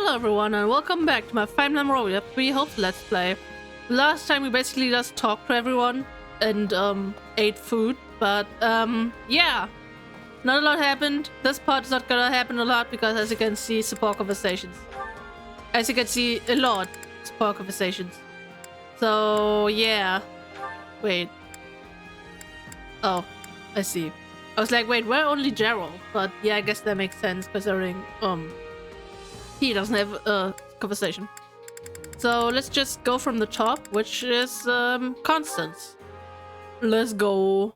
Hello everyone and welcome back to my Fire Emblem Warriors 3 Hope Let's Play. Last time we basically just talked to everyone and ate food, but yeah, not a lot happened. This part is not gonna happen a lot because as you can see, support conversations. As you can see, a lot support conversations. So yeah, wait. Oh, I see. I was like, wait, where only Gerald? But yeah, I guess that makes sense considering he doesn't have a conversation. So let's just go from the top, which is Constance. Let's go.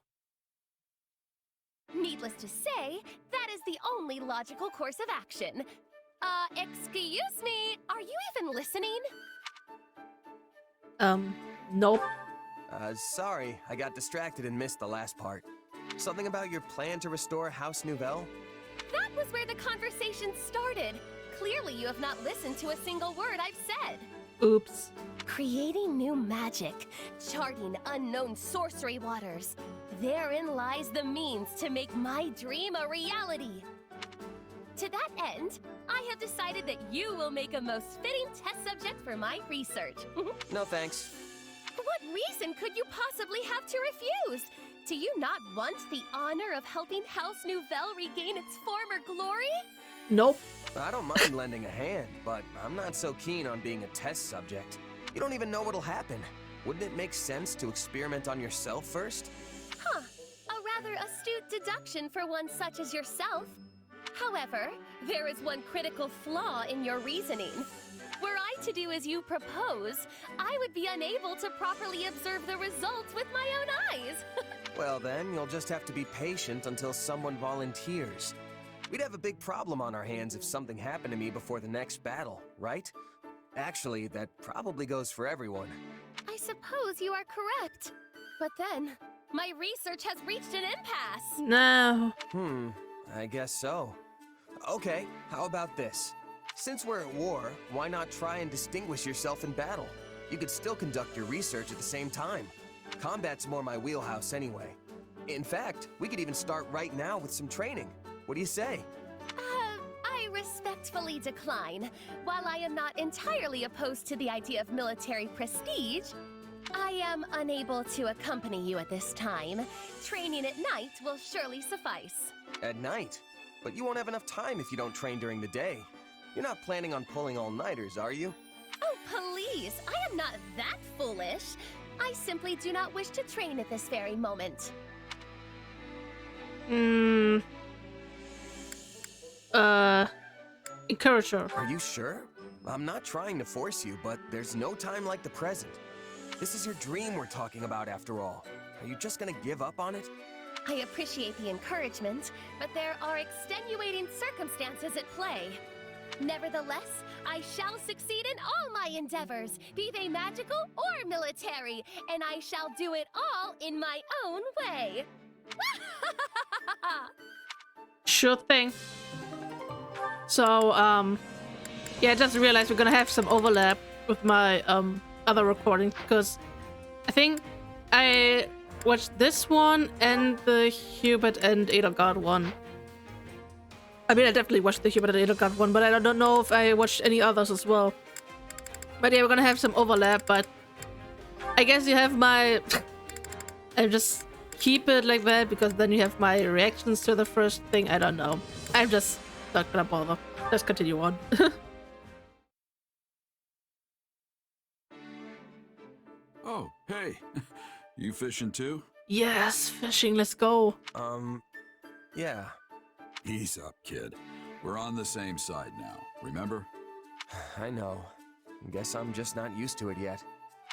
Needless to say, that is the only logical course of action. Excuse me, are you even listening? Nope. Sorry, I got distracted and missed the last part. Something about your plan to restore House Nouvelle? That was where the conversation started. Clearly you have not listened to a single word I've said. Oops. Creating new magic, charting unknown sorcery waters. Therein lies the means to make my dream a reality. To that end, I have decided that you will make a most fitting test subject for my research. No thanks. What reason could you possibly have to refuse? Do you not want the honor of helping House Nouvelle regain its former glory? Nope. I don't mind lending a hand, but I'm not so keen on being a test subject. You don't even know what'll happen. Wouldn't it make sense to experiment on yourself first? Huh. A rather astute deduction for one such as yourself. However, there is one critical flaw in your reasoning. Were I to do as you propose, I would be unable to properly observe the results with my own eyes. Well then, you'll just have to be patient until someone volunteers. We'd have a big problem on our hands if something happened to me before the next battle, right? Actually, that probably goes for everyone. I suppose you are correct. But then, my research has reached an impasse. No. I guess so. Okay, how about this? Since we're at war, why not try and distinguish yourself in battle? You could still conduct your research at the same time. Combat's more my wheelhouse anyway. In fact, we could even start right now with some training. What do you say? I respectfully decline. While I am not entirely opposed to the idea of military prestige, I am unable to accompany you at this time. Training at night will surely suffice. At night? But you won't have enough time if you don't train during the day. You're not planning on pulling all-nighters, are you? Oh, please! I am not that foolish. I simply do not wish to train at this very moment. Encourage her. Are you sure? I'm not trying to force you, but there's no time like the present. This is your dream we're talking about after all. Are you just gonna give up on it? I appreciate the encouragement, but there are extenuating circumstances at play. Nevertheless, I shall succeed in all my endeavors, be they magical or military, and I shall do it all in my own way. Sure thing. So, yeah, I just realized we're gonna have some overlap with my other recording because I think I watched this one and the Hubert and Edelgard one. I mean, I definitely watched the Hubert and Edelgard one, but I don't know if I watched any others as well. But yeah, we're gonna have some overlap, but I guess you have my... I just keep it like that because then you have my reactions to the first thing. I don't know. I'm just not gonna bother. Let's continue on. Oh, hey. You fishing too? Yes, fishing, let's go. Yeah. Ease up, kid. We're on the same side now, remember? I know. Guess I'm just not used to it yet.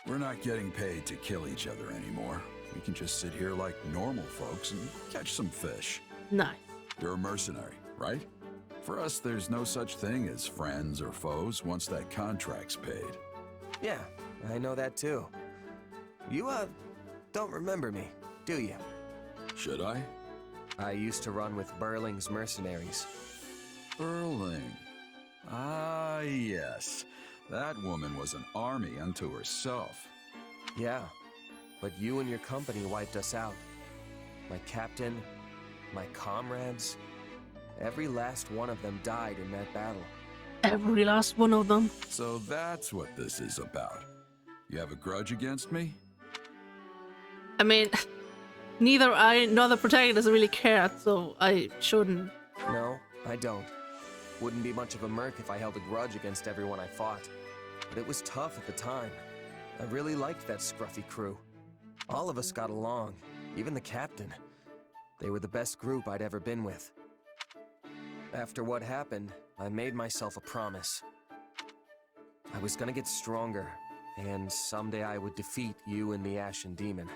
We're not getting paid to kill each other anymore. We can just sit here like normal folks and catch some fish. Nice. You're a mercenary, right? For us, there's no such thing as friends or foes once that contract's paid. Yeah, I know that too. You, don't remember me, do you? Should I? I used to run with Burling's mercenaries. Burling. Ah, yes. That woman was an army unto herself. Yeah, but you and your company wiped us out. My captain, my comrades, every last one of them died in that battle. Every last one of them. So that's what this is about. You have a grudge against me? I mean, neither I nor the protagonist really cared, so I shouldn't. No, I don't. Wouldn't be much of a merc if I held a grudge against everyone I fought. But it was tough at the time. I really liked that scruffy crew. All of us got along, even the captain. They were the best group I'd ever been with. After what happened, I made myself a promise. I was gonna get stronger, and someday I would defeat you and the Ashen Demon.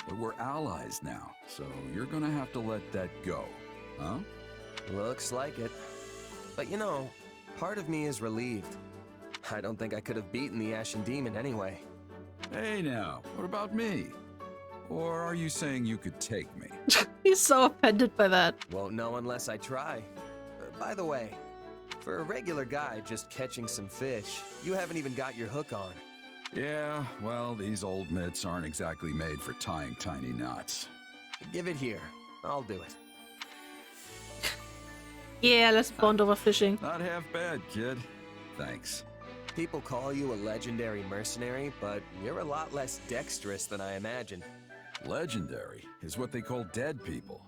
But we're allies now, so you're gonna have to let that go, huh? Looks like it. But you know, part of me is relieved. I don't think I could have beaten the Ashen Demon anyway. Hey now, what about me? Or are you saying you could take me? He's so offended by that. Won't know unless I try. By the way, for a regular guy just catching some fish, you haven't even got your hook on. Yeah, well, these old mitts aren't exactly made for tying tiny knots. Give it here. I'll do it. Yeah, let's bond over fishing. Not half bad, kid. Thanks. People call you a legendary mercenary, but you're a lot less dexterous than I imagined. Legendary is what they call dead people.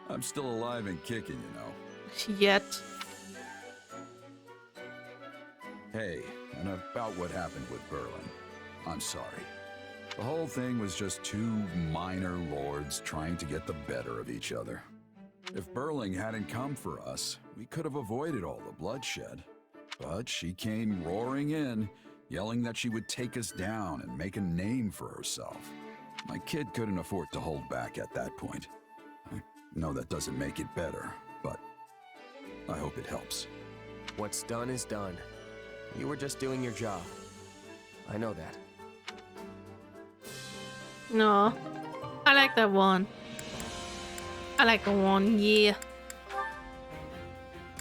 I'm still alive and kicking, you know. Yet. Hey, and about what happened with Berlin. I'm sorry. The whole thing was just two minor lords trying to get the better of each other. If Berling hadn't come for us, we could have avoided all the bloodshed. But she came roaring in, yelling that she would take us down and make a name for herself. My kid couldn't afford to hold back at that point. I know that doesn't make it better, but I hope it helps. What's done is done. You were just doing your job. I know that. No. I like that one. I like the one, yeah.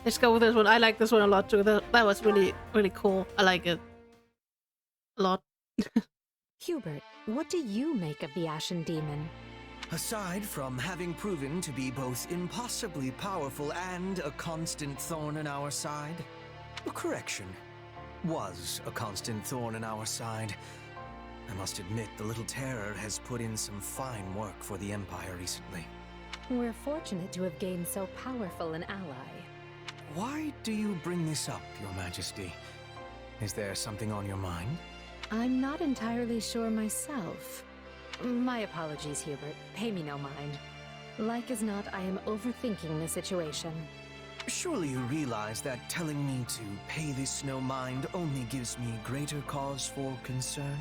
Let's go with this one. I like this one a lot too. That was really, really cool. I like it a lot. Hubert, what do you make of the Ashen Demon? Aside from having proven to be both impossibly powerful and a constant thorn in our side, correction, was a constant thorn in our side. I must admit, the little terror has put in some fine work for the Empire recently. We're fortunate to have gained so powerful an ally. Why do you bring this up, Your Majesty? Is there something on your mind? I'm not entirely sure myself. My apologies, Hubert. Pay me no mind. Like as not, I am overthinking the situation. Surely you realize that telling me to pay this no mind only gives me greater cause for concern?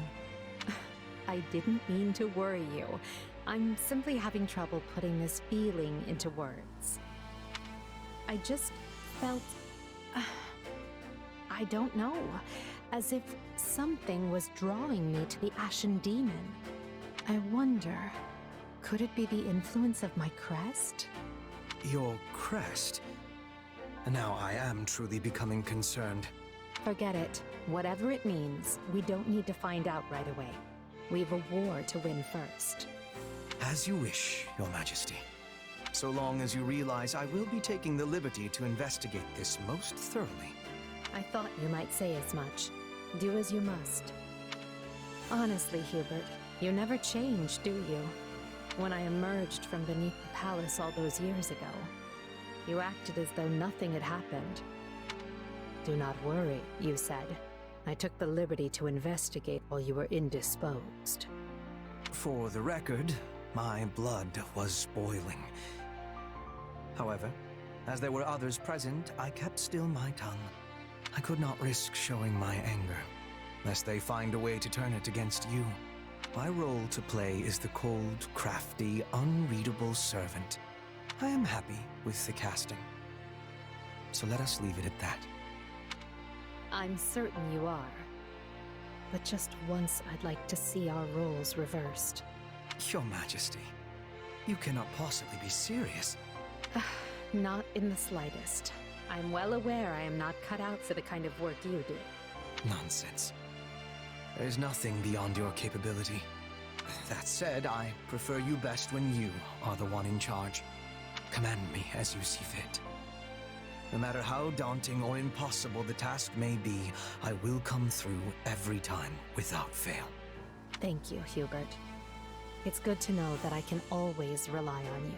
I didn't mean to worry you. I'm simply having trouble putting this feeling into words. I just felt... I don't know. As if something was drawing me to the Ashen Demon. I wonder, could it be the influence of my crest? Your crest? Now I am truly becoming concerned. Forget it. Whatever it means, we don't need to find out right away. We've a war to win first. As you wish, Your Majesty. So long as you realize I will be taking the liberty to investigate this most thoroughly. I thought you might say as much. Do as you must. Honestly, Hubert, you never change, do you? When I emerged from beneath the palace all those years ago, you acted as though nothing had happened. Do not worry, you said. I took the liberty to investigate while you were indisposed. For the record, my blood was boiling. However, as there were others present, I kept still my tongue. I could not risk showing my anger, lest they find a way to turn it against you. My role to play is the cold, crafty, unreadable servant. I am happy with the casting. So let us leave it at that. I'm certain you are. But just once I'd like to see our roles reversed. Your Majesty, you cannot possibly be serious. Not in the slightest. I'm well aware I am not cut out for the kind of work you do. Nonsense. There's nothing beyond your capability. That said, I prefer you best when you are the one in charge. Command me as you see fit. No matter how daunting or impossible the task may be, I will come through every time without fail. Thank you, Hubert. It's good to know that I can always rely on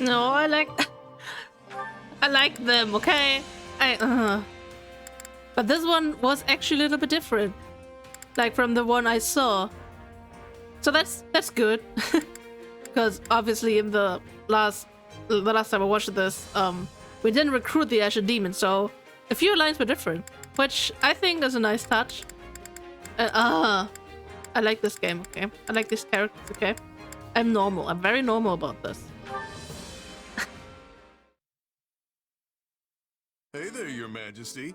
you. No, I like them, okay? But this one was actually a little bit different. Like from the one I saw. So that's good. Because obviously in the last time I watched this, we didn't recruit the Ashen Demon, so a few lines were different. Which I think is a nice touch. I like this game, okay? I like these characters, okay? I'm normal. I'm very normal about this. Hey there, Your Majesty.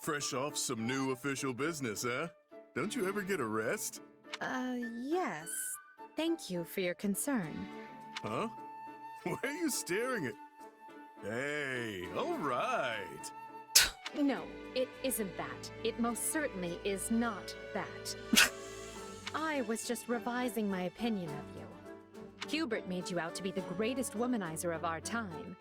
Fresh off some new official business, huh? Don't you ever get a rest? Yes. Thank you for your concern. Huh? Why are you staring at... Hey, all right. No, it isn't that. It most certainly is not that. I was just revising my opinion of you. Hubert made you out to be the greatest womanizer of our time.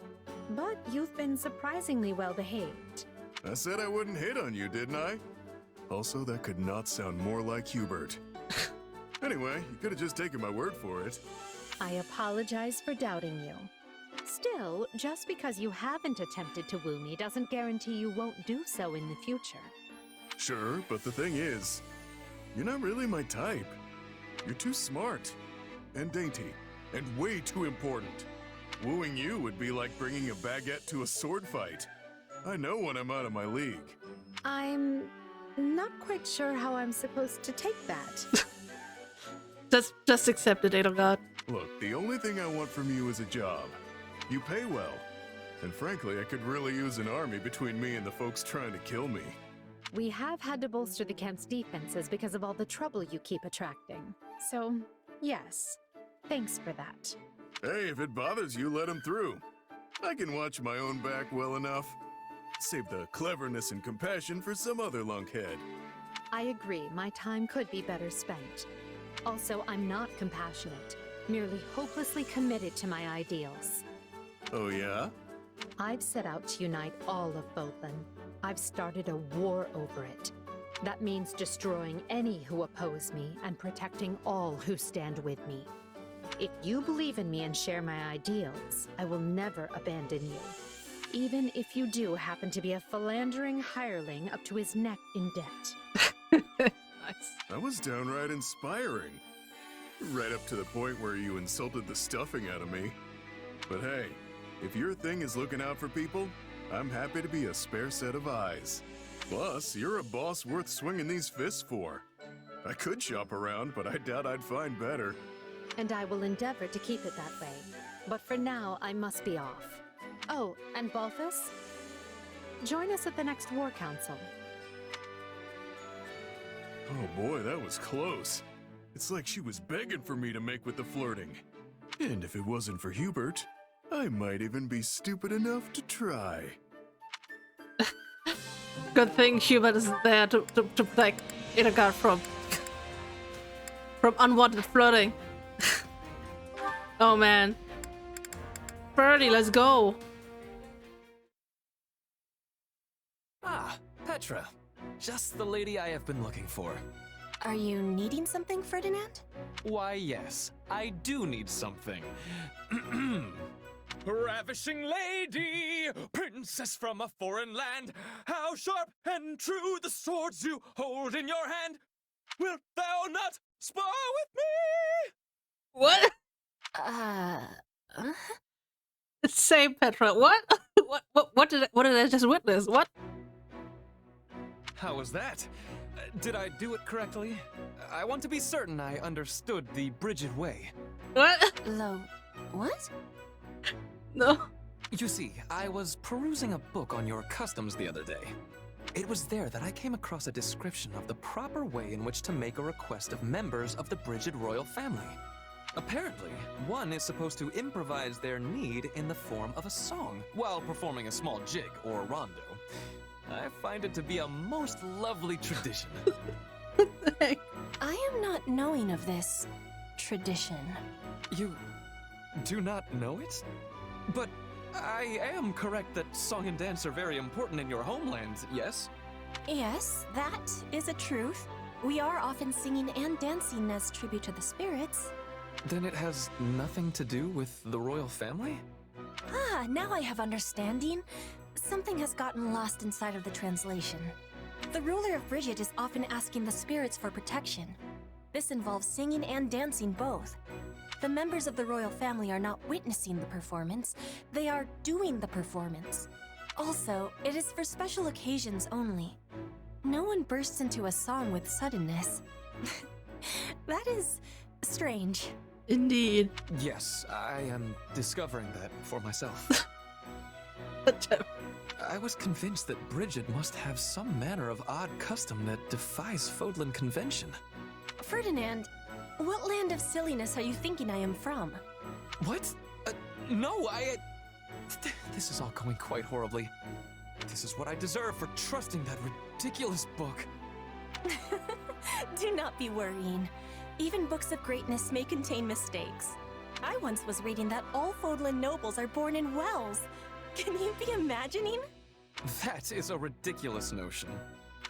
But you've been surprisingly well behaved. I said I wouldn't hit on you, didn't I? Also, that could not sound more like Hubert. Anyway, you could have just taken my word for it. I apologize for doubting you. Still, just because you haven't attempted to woo me doesn't guarantee you won't do so in the future. Sure, but the thing is, you're not really my type. You're too smart, and dainty, and way too important. Wooing you would be like bringing a baguette to a sword fight. I know when I'm out of my league. I'm not quite sure how I'm supposed to take that. Just accept it, Edelgard. Look, the only thing I want from you is a job. You pay well. And frankly, I could really use an army between me and the folks trying to kill me. We have had to bolster the camp's defenses because of all the trouble you keep attracting. So, yes, thanks for that. Hey, if it bothers you, let him through. I can watch my own back well enough. Save the cleverness and compassion for some other lunkhead. I agree, my time could be better spent. Also, I'm not compassionate, merely hopelessly committed to my ideals. Oh yeah? I've set out to unite all of Fódlan. I've started a war over it. That means destroying any who oppose me and protecting all who stand with me. If you believe in me and share my ideals, I will never abandon you. Even if you do happen to be a philandering hireling up to his neck in debt. Nice. That was downright inspiring. Right up to the point where you insulted the stuffing out of me. But hey, if your thing is looking out for people, I'm happy to be a spare set of eyes. Plus, you're a boss worth swinging these fists for. I could shop around, but I doubt I'd find better. And I will endeavor to keep it that way. But for now, I must be off. Oh, and Balthus? Join us at the next War Council. Oh boy, that was close. It's like she was begging for me to make with the flirting. And if it wasn't for Hubert, I might even be stupid enough to try. Good thing Hubert is there to protect Edelgard from unwanted flirting. Oh man. Ferdie, let's go. Ah, Petra. Just the lady I have been looking for. Are you needing something, Ferdinand? Why, yes, I do need something. Ravishing lady, princess from a foreign land, how sharp and true the swords you hold in your hand. Wilt thou not spar with me? What? Say, Petra, what? What did I just witness? What? How was that? Did I do it correctly? I want to be certain I understood the Bridget way. What? What? No. You see, I was perusing a book on your customs the other day. It was there that I came across a description of the proper way in which to make a request of members of the Bridget royal family. Apparently, one is supposed to improvise their need in the form of a song while performing a small jig or rondo. I find it to be a most lovely tradition. I am not knowing of this tradition. You do not know it? But I am correct that song and dance are very important in your homeland, yes? Yes, that is a truth. We are often singing and dancing as tribute to the spirits. Then it has nothing to do with the royal family? Ah, now I have understanding. Something has gotten lost inside of the translation. The ruler of Bridget is often asking the spirits for protection. This involves singing and dancing both. The members of the royal family are not witnessing the performance, they are doing the performance. Also, it is for special occasions only. No one bursts into a song with suddenness. That is strange. Indeed. Yes, I am discovering that for myself. I was convinced that Bridget must have some manner of odd custom that defies Fódlan convention. Ferdinand, what land of silliness are you thinking I am from? What? No, This is all going quite horribly. This is what I deserve for trusting that ridiculous book. Do not be worrying. Even books of greatness may contain mistakes. I once was reading that all Fódlan nobles are born in wells. Can you be imagining? That is a ridiculous notion.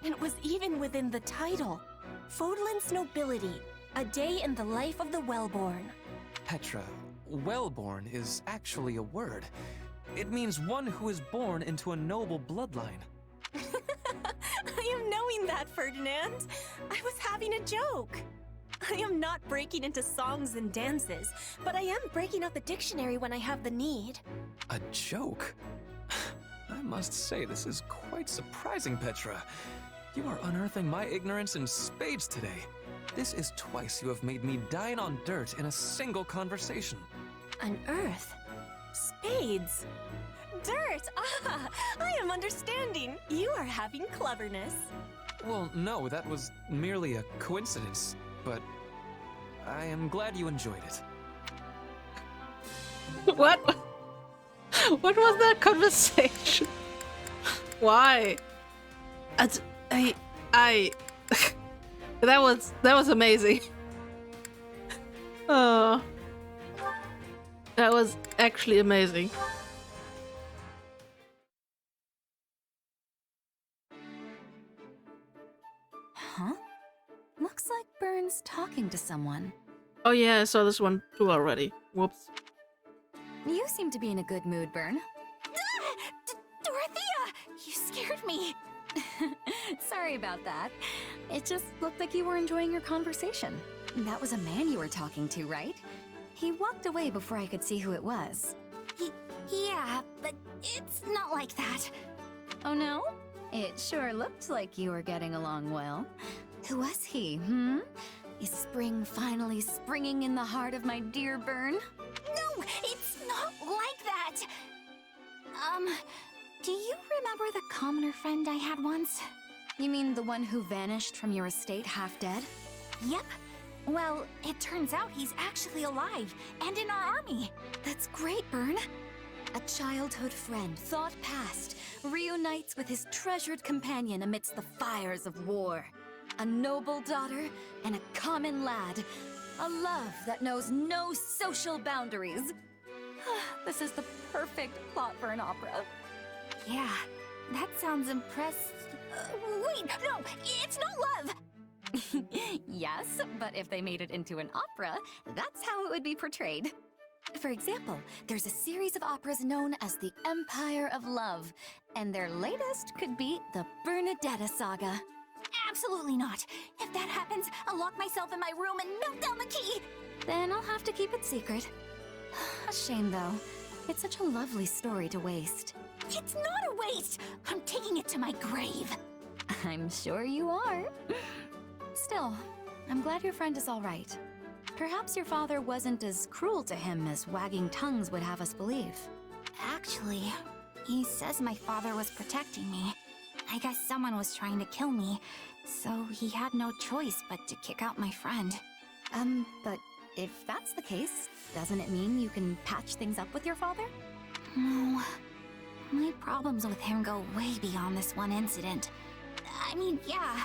It was even within the title. Fódlan's nobility, a day in the life of the wellborn. Petra, wellborn is actually a word. It means one who is born into a noble bloodline. I am knowing that, Ferdinand. I was having a joke. I am not breaking into songs and dances, but I am breaking out the dictionary when I have the need. A joke? I must say, this is quite surprising, Petra. You are unearthing my ignorance in spades today. This is twice you have made me dine on dirt in a single conversation. Unearth? Spades? Dirt! Ah, I am understanding. You are having cleverness. Well, no, that was merely a coincidence, but I am glad you enjoyed it. What? What was that conversation? Why? I that was amazing. Oh, that was actually amazing. Huh? Looks like Byrne's talking to someone. Oh yeah, I saw this one too already. Whoops. You seem to be in a good mood, Byrne. Dorothea! You scared me! Sorry about that. It just looked like you were enjoying your conversation. That was a man you were talking to, right? He walked away before I could see who it was. Yeah, but it's not like that. Oh no? It sure looked like you were getting along well. Who was he, hmm? Is spring finally springing in the heart of my dear Byrne? No, it's not like that! Do you remember the commoner friend I had once? You mean the one who vanished from your estate half dead? Yep. Well, it turns out he's actually alive, and in our army. That's great, Byrne. A childhood friend, thought past, reunites with his treasured companion amidst the fires of war. A noble daughter and a common lad. A love that knows no social boundaries. This is the perfect plot for an opera. Yeah, that sounds impressive. Wait, no, it's not love! Yes, but if they made it into an opera, that's how it would be portrayed. For example, there's a series of operas known as the Empire of Love, and their latest could be the Bernadetta Saga. Absolutely not. If that happens, I'll lock myself in my room and melt down the key. Then I'll have to keep it secret. A shame, though. It's such a lovely story to waste. It's not a waste. I'm taking it to my grave. I'm sure you are. Still, I'm glad your friend is all right. Perhaps your father wasn't as cruel to him as wagging tongues would have us believe. Actually, he says my father was protecting me. I guess someone was trying to kill me, so he had no choice but to kick out my friend. But if that's the case, doesn't it mean you can patch things up with your father? No. My problems with him go way beyond this one incident. I mean, yeah,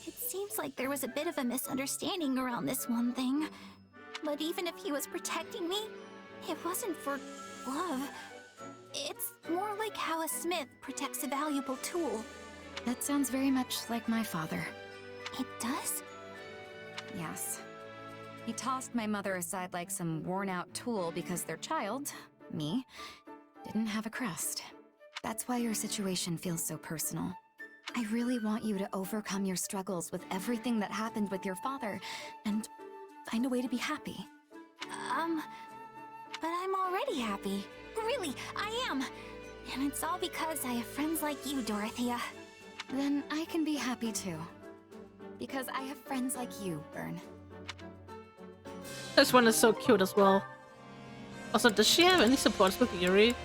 it seems like there was a bit of a misunderstanding around this one thing. But even if he was protecting me, it wasn't for love. It's more like how a smith protects a valuable tool. That sounds very much like my father. It does? Yes. He tossed my mother aside like some worn-out tool because their child, me, didn't have a crest. That's why your situation feels so personal. I really want you to overcome your struggles with everything that happened with your father and find a way to be happy. But I'm already happy. Really, I am. And it's all because I have friends like you, Dorothea. Then I can be happy too. Because I have friends like you, Bern. This one is so cute as well. Also, does she have any supports with Yuri?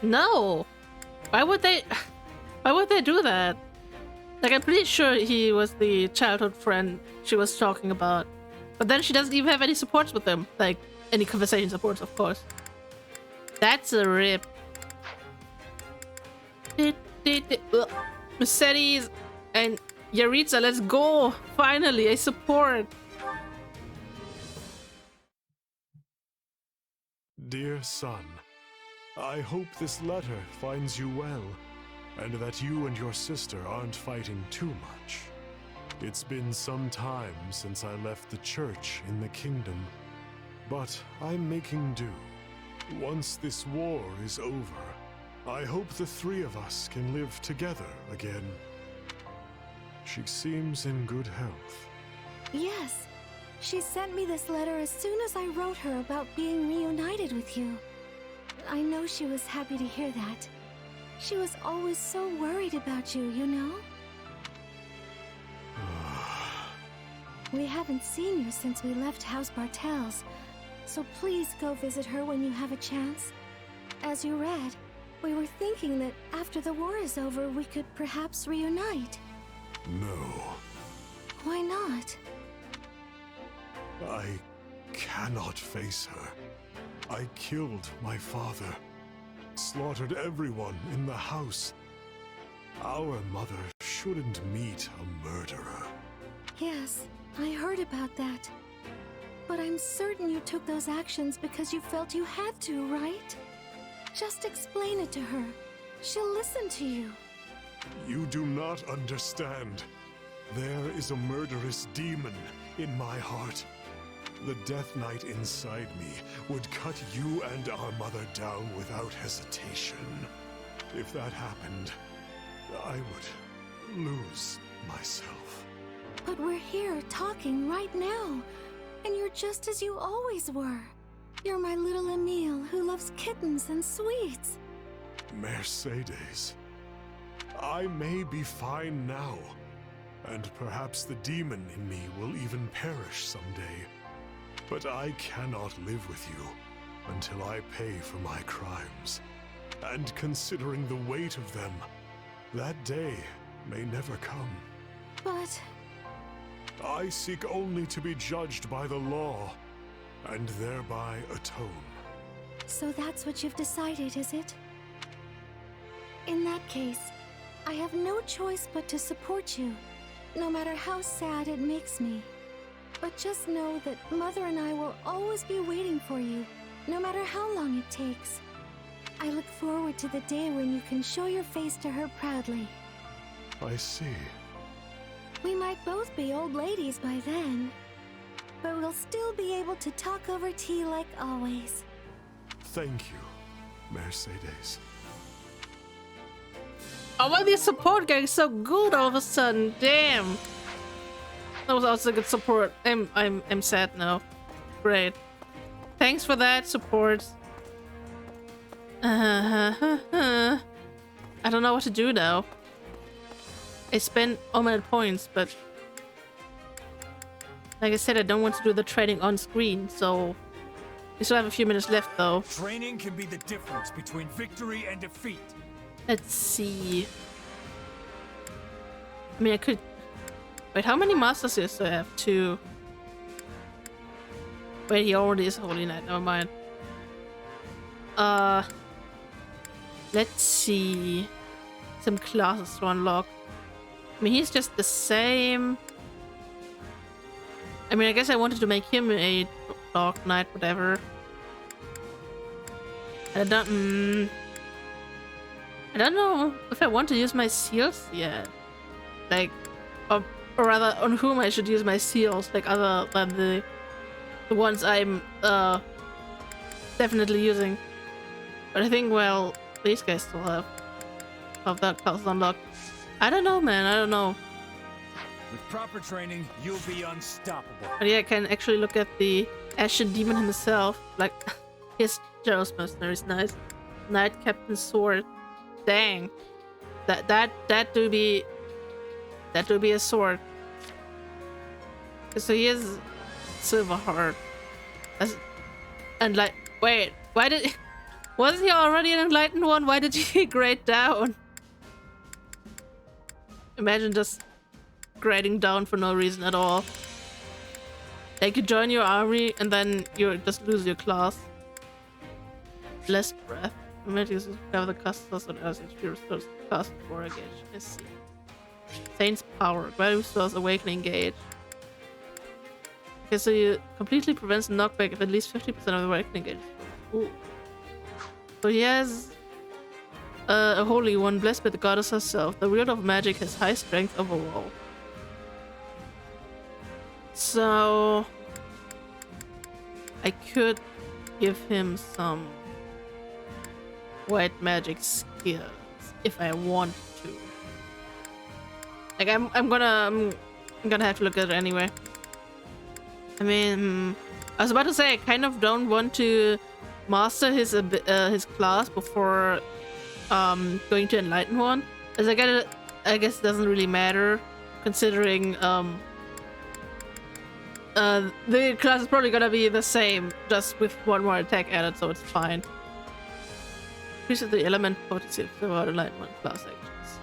No. Why would they do that? Like, I'm pretty sure he was the childhood friend she was talking about. But then she doesn't even have any supports with him. Like, any conversation supports, of course. That's a rip. Mercedes and Yaritza, let's go! Finally, I support! Dear son, I hope this letter finds you well, and that you and your sister aren't fighting too much. It's been some time since I left the church in the kingdom, but I'm making do. Once this war is over, I hope the three of us can live together again. She seems in good health. Yes. She sent me this letter as soon as I wrote her about being reunited with you. I know she was happy to hear that. She was always so worried about you, you know? We haven't seen you since we left House Bartels, so please go visit her when you have a chance. As you read, we were thinking that after the war is over, we could perhaps reunite. No. Why not? I cannot face her. I killed my father, slaughtered everyone in the house. Our mother shouldn't meet a murderer. Yes, I heard about that. But I'm certain you took those actions because you felt you had to, right? Just explain it to her. She'll listen to you. You do not understand. There is a murderous demon in my heart. The Death Knight inside me would cut you and our mother down without hesitation. If that happened, I would lose myself. But we're here talking right now, and you're just as you always were. You're my little Emile who loves kittens and sweets. Mercedes, I may be fine now, and perhaps the demon in me will even perish someday. But I cannot live with you until I pay for my crimes. And considering the weight of them, that day may never come. But I seek only to be judged by the law, and thereby atone. so that's what you've decided, is it? In that case, I have no choice but to support you, no matter how sad it makes me. But just know that Mother and I will always be waiting for you, no matter how long it takes. I look forward to the day when you can show your face to her proudly. I see. We might both be old ladies by then, but we'll still be able to talk over tea like always. Thank you, Mercedes. Oh, why the support getting so good all of a sudden? Damn. That was also good support. I'm sad now. Great. Thanks for that support. I don't know what to do now. I spent all my points, but like I said, I don't want to do the trading on screen, so we still have a few minutes left though. Training can be the difference between victory and defeat. Let's see. I mean, I could... Wait, how many Master Seals do I have? 2. Wait, he already is a Holy Knight. Never mind. Let's see. Some classes to unlock. I mean, he's just the same. I mean, I guess I wanted to make him a Dark Knight, whatever. I don't... I don't know if I want to use my seals yet. Like, or rather, on whom I should use my seals, like other than the ones I'm definitely using. But I think, well, these guys still have that class unlocked. I don't know, man. I don't know. With proper training, you'll be unstoppable. But yeah, I can actually look at the Ashen Demon himself. Like, his Jealous Mercenary is nice. Knight Captain's Sword. Dang. That do be a sword. So he has Silver Heart. And like, wait, why did... Wasn't he already an enlightened one? Why did he grade down? Imagine just grading down for no reason at all. Like, you join your army and then you just lose your class. Less breath. Maybe you have the casters on Earth HP restores cast for a gauge. I see. Saint's Power. Value stores Awakening Gauge. Okay, so you completely prevents knockback if at least 50% of the Awakening Gauge. Ooh. So he has a Holy One, blessed by the goddess herself. The wield of magic has high strength overall. So I could give him some white magic skills if I want to. Like I'm gonna have to look at it anyway. I mean, I was about to say I kind of don't want to master his class before going to Enlighten one, as I guess it doesn't really matter considering the class is probably gonna be the same, just with one more attack added, so it's fine. Increases the element potency of the Enlightenment class actions.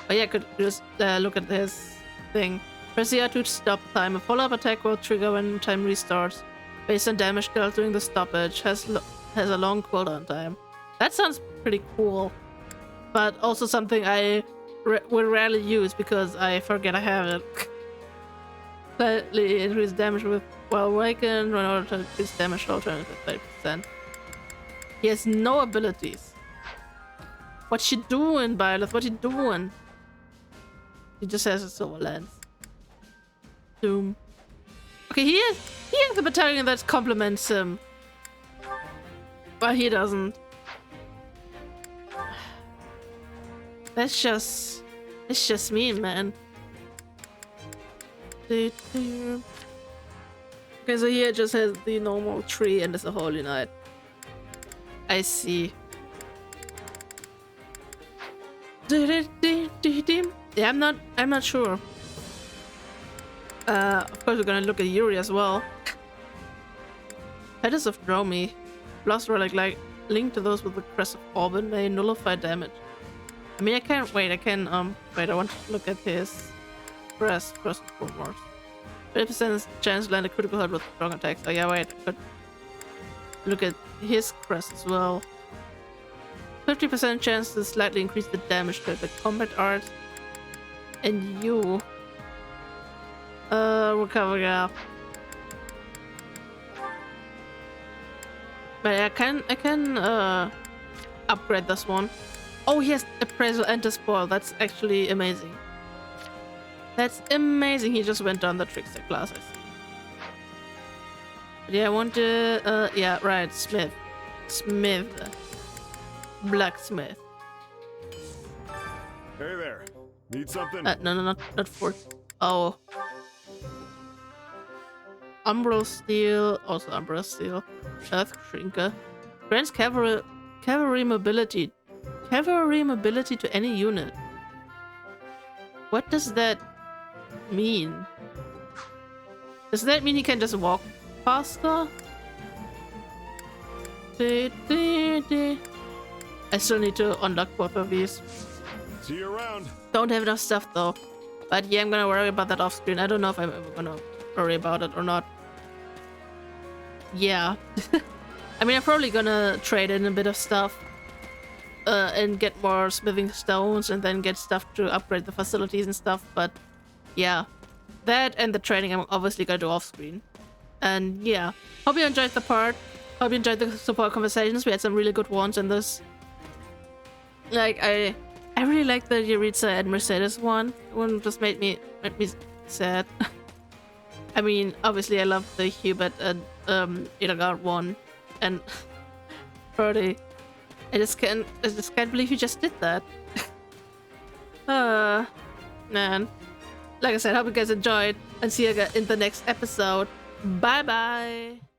Oh yeah, I could just look at this thing. Press the R to stop time. A follow-up attack will trigger when time restarts. Based on damage dealt during the stoppage, has a long cooldown time. That sounds pretty cool, but also something I will rarely use because I forget I have it. Slightly increase damage with while awakened in order to increase damage alternative 30%. He has no abilities. What you doing, Violet? What you doing? He just has a silver lens. Doom. Okay, he has a battalion that complements him. But he doesn't. That's just mean, man. Okay, so here just has the normal tree and there's a Holy Knight. I see. Yeah, I'm not sure. Of course we're gonna look at Yuri as well. Petals of Dromi. Lost relic like linked to those with the crest of Orbin may nullify damage. I mean, I can't wait. I can wait. I want to look at his crest first and foremost. 30% chance to land a critical hit with strong attacks. Oh yeah, wait. I could look at his crest as well. 50% chance to slightly increase the damage to the combat art. And you recover, yeah. But I can upgrade this one. Oh, he has appraisal and spoil. That's actually amazing. That's amazing. He just went down the trickster class, I see. But yeah, I want to yeah, right, Smith. Blacksmith. Hey there. Need something? No, not for. Oh. Umbral Steel, also Umbral Steel. Earth Shrinker. Grants cavalry mobility. Cavalry mobility to any unit. What does that mean? Does that mean he can just walk faster? I still need to unlock both of these. See you around. Don't have enough stuff though. But yeah, I'm gonna worry about that off screen. I don't know if I'm ever gonna worry about it or not. Yeah. I mean, I'm probably gonna trade in a bit of stuff and get more smithing stones and then get stuff to upgrade the facilities and stuff. But yeah, that and the training I'm obviously gonna do off screen. And yeah, hope you enjoyed the part. Hope you enjoyed the support conversations. We had some really good ones in this. Like I really like the Yuritsa and Mercedes one. One just made me sad. I mean, obviously I love the Hubert and Edelgard one, and Ferdie. I just can't believe you just did that. Man. Like I said, hope you guys enjoyed, and see you again in the next episode. Bye bye.